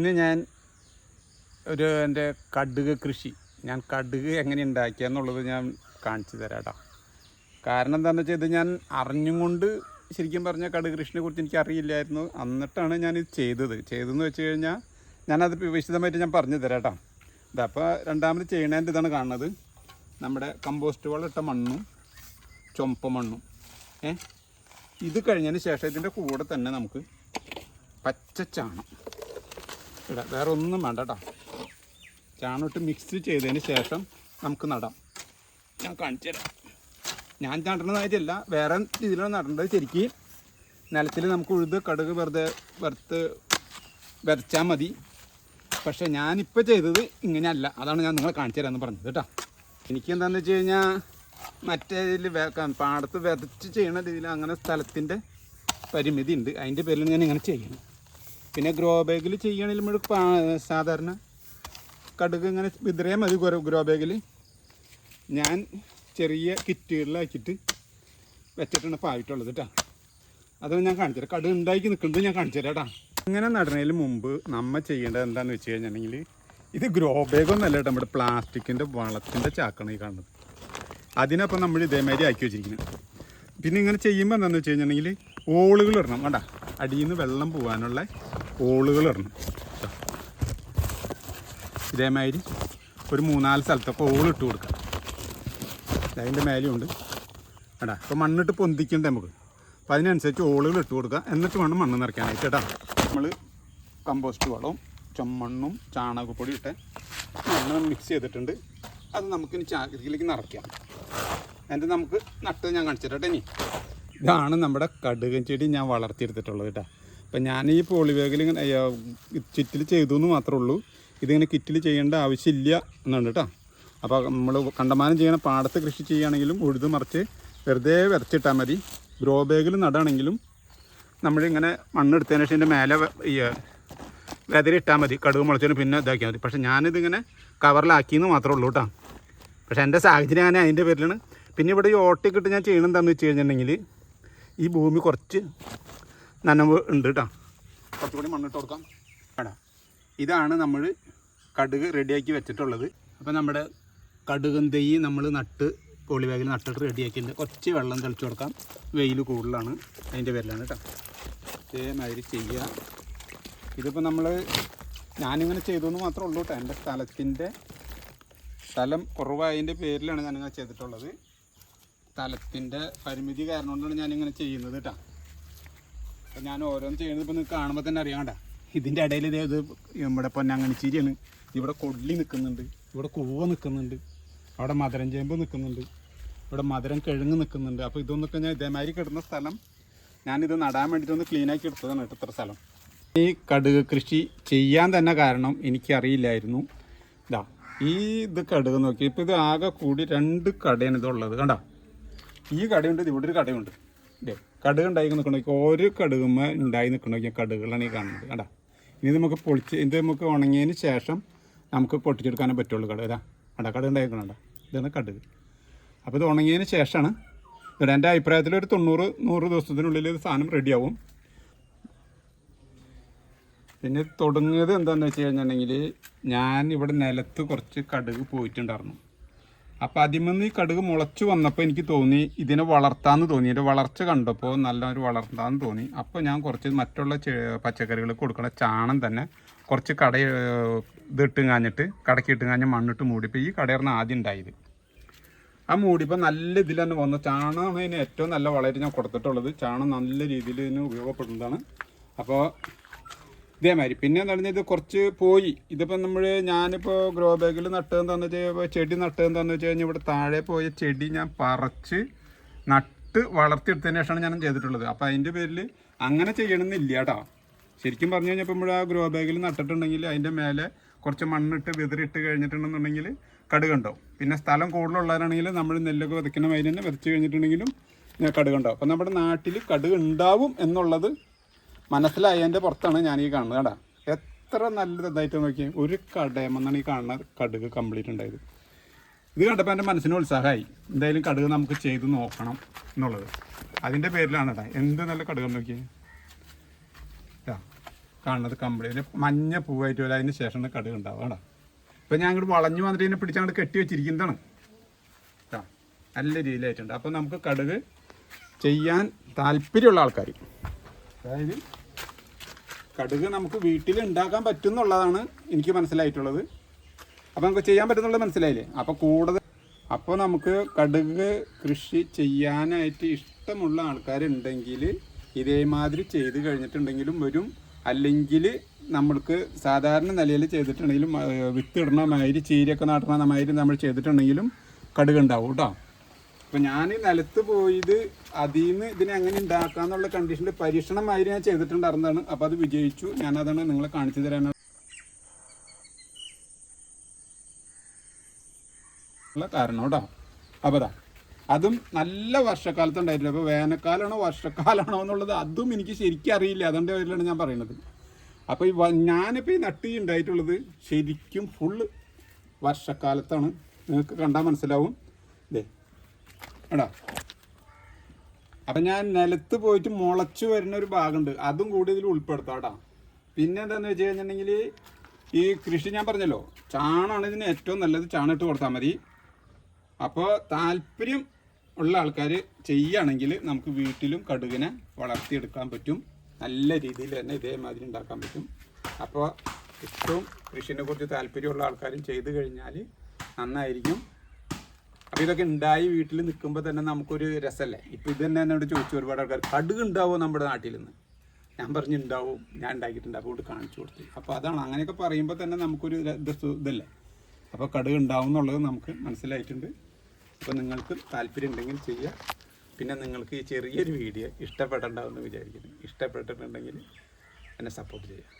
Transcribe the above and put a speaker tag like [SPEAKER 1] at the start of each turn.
[SPEAKER 1] ഇന്ന് ഞാൻ എൻ്റെ കടുക് കൃഷി കടുക് എങ്ങനെ ഉണ്ടാക്കിയെന്നുള്ളത് ഞാൻ കാണിച്ചു തരാം കേട്ടോ. കാരണം എന്താണെന്ന് വെച്ചാൽ ഇത് ഞാൻ അറിഞ്ഞും കൊണ്ട് ശരിക്കും പറഞ്ഞാൽ കടുക് കൃഷിനെ കുറിച്ച് എനിക്ക് അറിയില്ലായിരുന്നു. എന്നിട്ടാണ് ഞാനിത് ചെയ്തതെന്ന് വെച്ച് കഴിഞ്ഞാൽ ഞാനത് വിശദമായിട്ട് ഞാൻ പറഞ്ഞു തരാം കേട്ടോ. ഇതപ്പോൾ രണ്ടാമത് ചെയ്യണേൻ്റെ ഇതാണ് കാണുന്നത്. നമ്മുടെ കമ്പോസ്റ്റ് വളം ഇട്ട മണ്ണും ചുമപ്പ മണ്ണും ഇത് കഴിഞ്ഞതിന് ശേഷം ഇതിൻ്റെ കൂടെ തന്നെ നമുക്ക് പച്ച ചാണം ഇടാം. വേറെ ഒന്നും വേണ്ട കേട്ടോ. ചാണം ഇട്ട് മിക്സ് ചെയ്തതിന് ശേഷം നമുക്ക് നടാം. ഞാൻ കാണിച്ചു തരാം. ഞാൻ നടുന്നതായിട്ടല്ല, വേറെ രീതിയിലാണ് നടേണ്ടത്. ശരിക്കും നിലത്തിൽ നമുക്ക് ഉഴുത് കടുക് വെറുതെ വരച്ചാൽ മതി. പക്ഷേ ഞാനിപ്പോൾ ചെയ്തത് ഇങ്ങനെയല്ല. അതാണ് ഞാൻ നിങ്ങളെ കാണിച്ചു തരാമെന്ന് പറഞ്ഞത് കേട്ടോ. എനിക്കെന്താണെന്ന് വെച്ച് കഴിഞ്ഞാൽ മറ്റേ ഇതിൽ പാടത്ത് വിതച്ച് ചെയ്യണ രീതിയിൽ അങ്ങനെ സ്ഥലത്തിൻ്റെ പരിമിതി ഉണ്ട്. അതിൻ്റെ പേരിൽ ഞാൻ ഇങ്ങനെ ചെയ്യണം. പിന്നെ ഗ്രോ ബാഗിൽ ചെയ്യുകയാണെങ്കിൽ നമ്മൾ സാധാരണ കടുക് ഇങ്ങനെ വിതറിയാൽ മതി. ഗ്രോ ബാഗിൽ ഞാൻ ചെറിയ കിറ്റുകളിലാക്കിയിട്ട് വെച്ചിട്ടാണ് പായിട്ടുള്ളത് കേട്ടോ. അതാണ് ഞാൻ കാണിച്ചു തരാം. കടുക് ഉണ്ടാക്കി നിൽക്കുന്നത് ഞാൻ കാണിച്ചു തരാം കേട്ടോ. ഇങ്ങനെ നടുന്നതിന് മുമ്പ് നമ്മൾ ചെയ്യേണ്ടത് എന്താണെന്ന് വെച്ച് കഴിഞ്ഞിട്ടുണ്ടെങ്കിൽ, ഇത് ഗ്രോ ബാഗൊന്നും അല്ല കേട്ടോ, നമ്മുടെ പ്ലാസ്റ്റിക്കിൻ്റെ വളത്തിൻ്റെ ചാക്കാണ് ഈ കാണുന്നത്. അതിനപ്പം നമ്മൾ ഇതേമാതിരി ആക്കി വെച്ചിരിക്കുന്നത്. പിന്നെ ഇങ്ങനെ ചെയ്യുമ്പോൾ എന്താണെന്ന് വെച്ച് കഴിഞ്ഞിട്ടുണ്ടെങ്കിൽ ഓളുകൾ ഇടണം. വേണ്ട, അടിയിൽ നിന്ന് വെള്ളം പോകാനുള്ള ഓളുകൾ ഇടണം. ഇതേമാതിരി ഒരു 3-4 സ്ഥലത്തൊക്കെ ഓളിട്ട് കൊടുക്കാം. അതിൻ്റെ മേലെയുണ്ട് വേണ്ട. അപ്പോൾ മണ്ണിട്ട് പൊന്തിക്കണ്ടേ നമുക്ക്. അപ്പോൾ അതിനനുസരിച്ച് ഓളുകൾ ഇട്ട് കൊടുക്കുക. എന്നിട്ട് വേണം മണ്ണ് നിറയ്ക്കാനായിട്ട് കേട്ടോ. നമ്മൾ കമ്പോസ്റ്റ് വളവും ചുമണ്ണും ചാണകപ്പൊടി ഇട്ട് മണ്ണ് മിക്സ് ചെയ്തിട്ടുണ്ട്. അത് നമുക്കിനി ചാക്കിലേക്ക് നിറയ്ക്കാം. എന്നിട്ട് നമുക്ക് നട്ട് ഞാൻ കാണിച്ചു തരട്ടെ. ഇനി ഇതാണ് നമ്മുടെ കടുകൻ ചെടി ഞാൻ വളർത്തിയെടുത്തിട്ടുള്ളത് കേട്ടോ. അപ്പം ഞാൻ ഈ പോളിബാഗിൽ ഇങ്ങനെ ചിറ്റിൽ ചെയ്തു എന്ന് മാത്രമേ ഉള്ളൂ. ഇതിങ്ങനെ കിറ്റിൽ ചെയ്യേണ്ട ആവശ്യമില്ല എന്നാണ് കേട്ടോ. അപ്പോൾ നമ്മൾ കണ്ടമാനം ചെയ്യണ പാടത്ത് കൃഷി ചെയ്യുകയാണെങ്കിലും ഉഴുത് മറിച്ച് വെറുതെ വരച്ചിട്ടാൽ മതി. ഗ്രോ ബാഗിൽ നടാണെങ്കിലും നമ്മളിങ്ങനെ മണ്ണെടുത്തതിന് ശേഷം ഇതിൻ്റെ മേലെ വെതറിട്ടാൽ മതി. കടുക് മുളച്ചതിന് പിന്നെ ഇതാക്കിയാൽ മതി. പക്ഷേ ഞാനിതിങ്ങനെ കവറിലാക്കിയെന്ന് മാത്രമേ ഉള്ളൂ കേട്ടോ. പക്ഷേ എൻ്റെ സാഹചര്യം അങ്ങനെ അതിൻ്റെ പേരിലാണ്. പിന്നെ ഇവിടെ ഈ ഓട്ടയ്ക്കിട്ട് ഞാൻ ചെയ്യണമെന്താണെന്ന് വെച്ച് കഴിഞ്ഞിട്ടുണ്ടെങ്കിൽ, ഈ ഭൂമി കുറച്ച് നനവ് ഉണ്ട് കേട്ടോ. കുറച്ചുകൂടി മണ്ണിട്ട് കൊടുക്കാം വേണ്ട. ഇതാണ് നമ്മൾ കടുക് റെഡിയാക്കി വെച്ചിട്ടുള്ളത്. അപ്പോൾ നമ്മുടെ കടുകും തൈ നമ്മൾ നട്ട് പോളിബാഗിൽ നട്ടിട്ട് റെഡിയാക്കിയിട്ടുണ്ട്. കുറച്ച് വെള്ളം തെളിച്ച് കൊടുക്കാം. വെയിൽ കൂടുതലാണ്, അതിൻ്റെ പേരിലാണ് കേട്ടോ. ഇതേമാതിരി ചെയ്യുക. ഇതിപ്പോൾ ഞാനിങ്ങനെ ചെയ്തു എന്ന് മാത്രമേ ഉള്ളൂ കേട്ടോ. എൻ്റെ സ്ഥലം കുറവായതിൻ്റെ പേരിലാണ് ഞാനിങ്ങനെ ചെയ്തിട്ടുള്ളത്. സ്ഥലത്തിൻ്റെ പരിമിതി കാരണം കൊണ്ടാണ് ഞാനിങ്ങനെ ചെയ്യുന്നത് കേട്ടോ. അപ്പോൾ ഞാൻ ഓരോന്ന് ചെയ്യുന്നത് ഇപ്പോൾ നിങ്ങൾക്ക് കാണുമ്പോൾ തന്നെ അറിയാം കേട്ടോ. ഇതിൻ്റെ ഇടയിൽ ഇത് നമ്മുടെ പൊന്നാങ്കണിച്ചീരിയാണ്. ഇവിടെ കൊള്ളി നിൽക്കുന്നുണ്ട്, ഇവിടെ കൂവ നിൽക്കുന്നുണ്ട്, അവിടെ മധുരം ചേമ്പ് നിൽക്കുന്നുണ്ട്, ഇവിടെ മധുരം കിഴങ്ങ് നിൽക്കുന്നുണ്ട്. അപ്പോൾ ഇതൊന്നൊക്കെ ഞാൻ ഇതേമാതിരി കിടന്ന സ്ഥലം ഞാനിത് നടാൻ വേണ്ടിയിട്ടൊന്ന് ക്ലീനാക്കി എടുത്തതാണ് കേട്ടോ. ഇത്ര സ്ഥലം ഈ കടുക് കൃഷി ചെയ്യാൻ തന്നെ കാരണം എനിക്കറിയില്ലായിരുന്നു. ഇതാ ഇത് കടുക് നോക്കി. ഇപ്പോൾ ഇത് ആകെ കൂടി 2 കടയാണ് ഇതുള്ളത് കണ്ടോ. ഈ കടയുണ്ട്, ഇവിടെ ഒരു കടയുണ്ട്. ഇല്ലേ, കടുക് ഉണ്ടായി നിൽക്കണമെങ്കിൽ ഒരു കടുകുമ്മ ഉണ്ടായി നിൽക്കണമെങ്കിൽ കടുകുകളാണ് ഈ കാണുന്നത് കണ്ടോ. ഇനി നമുക്ക് ഇത് നമുക്ക് ഉണങ്ങിയതിന് ശേഷം നമുക്ക് പൊട്ടിച്ചെടുക്കാനേ പറ്റുള്ളൂ. ഇതാ കട ഉണ്ടായിരിക്കണണ്ട. ഇതാണ് കടുക്. അപ്പോൾ ഇത് ഉണങ്ങിയതിന് ശേഷമാണ് ഇവിടെ എൻ്റെ അഭിപ്രായത്തിൽ ഒരു 90-100 ദിവസത്തിനുള്ളിൽ ഇത് സാധനം റെഡിയാവും. പിന്നെ തുടങ്ങിയത് എന്താണെന്ന് വെച്ച് കഴിഞ്ഞിട്ടുണ്ടെങ്കിൽ, ഞാൻ ഇവിടെ നിലത്ത് കുറച്ച് കടുക് പോയിട്ടുണ്ടായിരുന്നു. അപ്പോൾ അതിൽ ഈ കടുക് മുളച്ച് വന്നപ്പോൾ എനിക്ക് തോന്നി ഇതിനെ വളർത്താമെന്ന് തോന്നി. എൻ്റെ വളർച്ച കണ്ടപ്പോൾ നല്ലൊരു വളർത്താമെന്ന് തോന്നി. അപ്പോൾ ഞാൻ കുറച്ച് മറ്റുള്ള പച്ചക്കറികൾ കൊടുക്കണ ചാണം തന്നെ കുറച്ച് ഇതിട്ട് കാഞ്ഞിട്ട് കടക്കിയിട്ട് കാഞ്ഞ് മണ്ണിട്ട് മൂടിപ്പോൾ ഈ കടയായിരുന്നു ആദ്യം ഉണ്ടായത്. ആ മൂടിപ്പോൾ നല്ല ഇതിൽ തന്നെ വന്നു. ചാണകമാണ് ഇതിന് ഏറ്റവും നല്ല വളമായിട്ട് ഞാൻ കൊടുത്തിട്ടുള്ളത്. ചാണം നല്ല രീതിയിൽ ഇതിന് ഉപയോഗപ്പെടുന്നതാണ്. അപ്പോൾ ഇതേമാതിരി പിന്നെ എന്താണെന്ന് ഇത് കുറച്ച് പോയി. ഇതിപ്പോൾ ഞാനിപ്പോൾ ഗ്രോ ബാഗിൽ നട്ടതെന്താണെന്ന് വെച്ചാൽ ചെടി നട്ടതെന്താണെന്ന് വെച്ച് കഴിഞ്ഞാൽ ഇവിടെ താഴെ പോയ ചെടി ഞാൻ പറിച്ച് നട്ട് വളർത്തിയെടുത്തതിന് ശേഷമാണ് ഞാൻ ചെയ്തിട്ടുള്ളത്. അപ്പോൾ അതിൻ്റെ പേരിൽ അങ്ങനെ ചെയ്യണമെന്നില്ല കേട്ടോ. ശരിക്കും പറഞ്ഞു കഴിഞ്ഞാൽ ഇപ്പോൾ ആ ഗ്രോ ബാഗിൽ നട്ടിട്ടുണ്ടെങ്കിൽ അതിൻ്റെ മേലെ കുറച്ച് മണ്ണിട്ട് വിതറിട്ട് കഴിഞ്ഞിട്ടുണ്ടെന്നുണ്ടെങ്കിൽ കടുകുണ്ടാവും. പിന്നെ സ്ഥലം കൂടുതലുള്ളവരാണെങ്കിൽ നമ്മൾ നെല്ലൊക്കെ വിതയ്ക്കുന്ന മാതിരി തന്നെ വിതച്ച് കഴിഞ്ഞിട്ടുണ്ടെങ്കിലും കടുകുണ്ടാവും. അപ്പോൾ നമ്മുടെ നാട്ടിൽ കടുക് ഉണ്ടാവും എന്നുള്ളത് മനസ്സിലായതിൻ്റെ പുറത്താണ് ഞാൻ ഈ കാണുന്നത് കേട്ടോ. എത്ര നല്ലതായിട്ട് നോക്കി ഒരു കടയമെന്നാണ് ഈ കാണുന്ന കടുക് കംപ്ലീറ്റ് ഉണ്ടായത്. ഇത് കണ്ടപ്പോൾ എൻ്റെ മനസ്സിന് ഉത്സാഹമായി. എന്തായാലും കടുക് നമുക്ക് ചെയ്ത് നോക്കണം എന്നുള്ളത്. അതിൻ്റെ പേരിലാണ് കേട്ടോ. എന്ത് നല്ല കടുക് നോക്കിയേ. കാണുന്നത് കമ്പിളി മഞ്ഞ പൂവായിട്ട് വരാം. അതിന് ശേഷം കടുക് ഉണ്ടാവുക കേട്ടോ. ഇപ്പം ഞാൻ അങ്ങോട്ട് വളഞ്ഞു വന്നിട്ട് ഇതിനെ പിടിച്ചങ്ങോട്ട് കെട്ടി വെച്ചിരിക്കുന്നതാണ് കേട്ടോ. നല്ല രീതിയിലായിട്ടുണ്ട്. അപ്പം നമുക്ക് കടുക് ചെയ്യാൻ താല്പര്യമുള്ള ആൾക്കാർ, അതായത് കടുക് നമുക്ക് വീട്ടിൽ ഉണ്ടാക്കാൻ പറ്റും എന്നുള്ളതാണ് എനിക്ക് മനസ്സിലായിട്ടുള്ളത്. അപ്പോൾ നമുക്ക് ചെയ്യാൻ പറ്റുന്നുള്ളത് മനസ്സിലായില്ലേ. അപ്പോൾ നമുക്ക് കടുക് കൃഷി ചെയ്യാനായിട്ട് ഇഷ്ടമുള്ള ആൾക്കാരുണ്ടെങ്കിൽ ഇതേമാതിരി ചെയ്ത് കഴിഞ്ഞിട്ടുണ്ടെങ്കിലും വരും. അല്ലെങ്കിൽ നമ്മൾക്ക് സാധാരണ നിലയിൽ ചെയ്തിട്ടുണ്ടെങ്കിലും വിത്ത് ഇടണ മാതിരി ചീരയൊക്കെ നടണ മാതിരി നമ്മൾ ചെയ്തിട്ടുണ്ടെങ്കിലും കടുക് ഉണ്ടാവും കേട്ടോ. അപ്പോൾ ഞാൻ നിലത്ത് പോയത് അതിൽ നിന്ന് ഇതിനെ എങ്ങനെ ഉണ്ടാക്കാന്നുള്ള കണ്ടീഷനിൽ പരീക്ഷണമാതിരി ഞാൻ ചെയ്തിട്ടുണ്ടായിരുന്നതാണ്. അപ്പോൾ അത് വിജയിച്ചു. ഞാനതാണ് നിങ്ങളെ കാണിച്ചു തരാനുള്ള കാരണം കേട്ടോ. അപ്പോൾ അതും നല്ല വർഷക്കാലത്ത് ഉണ്ടായിട്ടില്ല. അപ്പോൾ വേനൽക്കാലമാണോ വർഷക്കാലമാണോ എന്നുള്ളത് അതും എനിക്ക് ശരിക്കും അറിയില്ല. അതുകൊണ്ട് പേരിലാണ് ഞാൻ പറയുന്നത്. അപ്പോൾ ഞാനിപ്പോൾ ഈ നട്ടി ഉണ്ടായിട്ടുള്ളത് ശരിക്കും ഫുള്ള് വർഷക്കാലത്താണ്. നിങ്ങൾക്ക് കണ്ടാൽ മനസ്സിലാവും. ഇതേ എടാ, അപ്പം ഞാൻ നിലത്ത് പോയിട്ട് മുളച്ച് വരുന്ന ഒരു ഭാഗമുണ്ട്, അതും കൂടി ഇതിൽ ഉൾപ്പെടുത്താം കേട്ടോ. പിന്നെ എന്താണെന്ന് വെച്ച് കഴിഞ്ഞിട്ടുണ്ടെങ്കിൽ ഈ കൃഷി ഞാൻ പറഞ്ഞല്ലോ, ചാണാണ് ഇതിന് ഏറ്റവും നല്ലത്. ചാണം ഇട്ട് കൊടുത്താൽ മതി. അപ്പോൾ താല്പര്യം ഉള്ള ആൾക്കാർ ചെയ്യുകയാണെങ്കിൽ നമുക്ക് വീട്ടിലും കടുകിനെ വളർത്തിയെടുക്കാൻ പറ്റും. നല്ല രീതിയിൽ തന്നെ ഇതേമാതിരി ഉണ്ടാക്കാൻ പറ്റും. അപ്പോൾ ഏറ്റവും കൃഷിനെ കുറിച്ച് താല്പര്യമുള്ള ആൾക്കാരും ചെയ്ത് കഴിഞ്ഞാൽ നന്നായിരിക്കും. അപ്പോൾ ഇതൊക്കെ ഉണ്ടായി വീട്ടിൽ നിൽക്കുമ്പോൾ തന്നെ നമുക്കൊരു രസമല്ലേ. ഇപ്പോൾ ഇത് തന്നെ എന്നോട് ചോദിച്ചു ഒരുപാട് ആൾക്കാർ, കടുക് ഉണ്ടാവുമോ നമ്മുടെ നാട്ടിൽ നിന്ന്? ഞാൻ പറഞ്ഞു ഉണ്ടാവും, ഞാൻ ഉണ്ടാക്കിയിട്ടുണ്ട്, അപ്പോൾ കാണിച്ചു കൊടുത്തു. അപ്പോൾ അതാണ്, അങ്ങനെയൊക്കെ പറയുമ്പോൾ തന്നെ നമുക്കൊരു ഇതല്ലേ. അപ്പോൾ കടുക് ഉണ്ടാവും എന്നുള്ളത് നമുക്ക് മനസ്സിലായിട്ടുണ്ട്. അപ്പോൾ നിങ്ങൾക്ക് താല്പര്യം ഉണ്ടെങ്കിൽ ചെയ്യുക. പിന്നെ നിങ്ങൾക്ക് ഈ ചെറിയൊരു വീഡിയോ ഇഷ്ടപ്പെട്ടിട്ടുണ്ടാവുമെന്ന് വിചാരിക്കുന്നു. ഇഷ്ടപ്പെട്ടിട്ടുണ്ടെങ്കിൽ എന്നെ സപ്പോർട്ട് ചെയ്യുക.